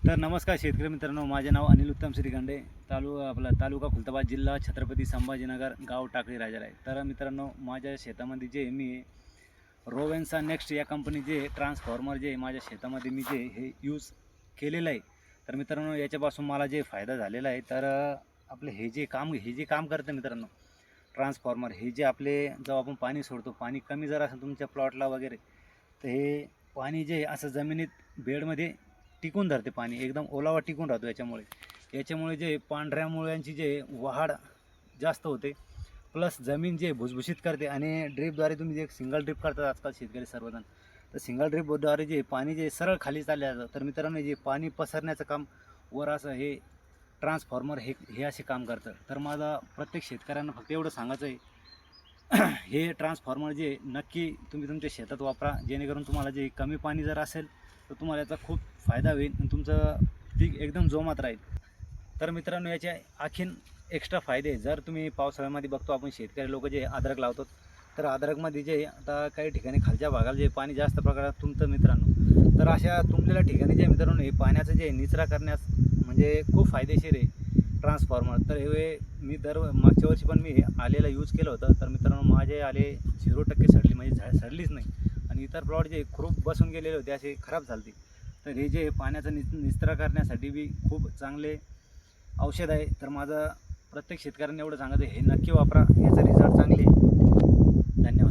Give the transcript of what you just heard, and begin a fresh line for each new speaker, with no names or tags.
तर नमस्कार शेतकरी मित्रांनो, माझे नाव अनिल उत्तम श्रीखंडे, तालुका खुलताबाद, जिल्हा छत्रपती संभाजीनगर, गाव टाकळी राजाला आहे. तर मित्रांनो, माझ्या शेतामध्ये जे मी रोवेन्सा नेक्स्ट या कंपनीचे ट्रान्सफॉर्मर जे माझ्या शेतामध्ये मी जे हे यूज केलेलं आहे. तर मित्रांनो, याच्यापासून मला जे फायदा झालेला आहे, तर आपलं हे जे काम करतं मित्रांनो, ट्रान्सफॉर्मर हे जे आपले जेव्हा आपण पाणी सोडतो, पाणी कमी जर असेल तुमच्या प्लॉटला वगैरे, तर हे पाणी जे असं जमिनीत बेडमध्ये टिकून धरते, पाणी एकदम ओलावा टिकून राहतो. याच्यामुळे जे पांढऱ्या मुळ्यांची जे वाढ जास्त होते, प्लस जमीन जे भुसभुशीत करते. आणि ड्रीपद्वारे तुम्ही जे सिंगल ड्रीप करतात आजकाल शेतकरी सर्वजण, तर सिंगल ड्रीपद्वारे जे पाणी जे सरळ खाली चालले जातं, तर मित्रांनो जे पाणी पसरण्याचं काम वर असं हे ट्रान्सफॉर्मर हे असे काम करतं. तर माझा प्रत्येक शेतकऱ्यांना फक्त एवढं सांगायचं आहे, हे ट्रान्सफॉर्मर जे नक्की तुम्ही तुमच्या शेतात वापरा, जेणेकरून तुम्हाला जे कमी पाणी जर असेल तर तुम्हाला याचा खूप फायदा होईल आणि तुमचं पीक एकदम जोमात राहील. तर मित्रांनो, याचे आणखीन एक्स्ट्रा फायदे, जर तुम्ही पावसाळ्यामध्ये बघतो आपण शेतकरी लोक जे अद्रक लावतात, तर अद्रकमध्ये जे आता काही ठिकाणी खालच्या भागाला जे पाणी जास्त प्रकारात तुंबतं मित्रांनो, तर अशा तुंबलेल्या ठिकाणी जे मित्रांनो हे पाण्याचं जे निचरा करण्यास म्हणजे खूप फायदेशीर आहे ट्रान्सफॉर्मर. तर हे मी मागच्या वर्षी पण मी आलेला यूज केलं होतं. तर मित्रांनो, माझे आले 0% सडली, म्हणजे सडलीच नाही. आणि इतर प्लॉट जे खूप बसून गेलेले होते, असे खराब झाले. तर हे जे पाण्याचा निचरा करण्यासाठी बी खूप चांगले औषध आहे. तर माझं प्रत्येक शेतकऱ्यांना एवढं सांगायचं, हे नक्की वापरा, याचा रिझल्ट चांगले. धन्यवाद.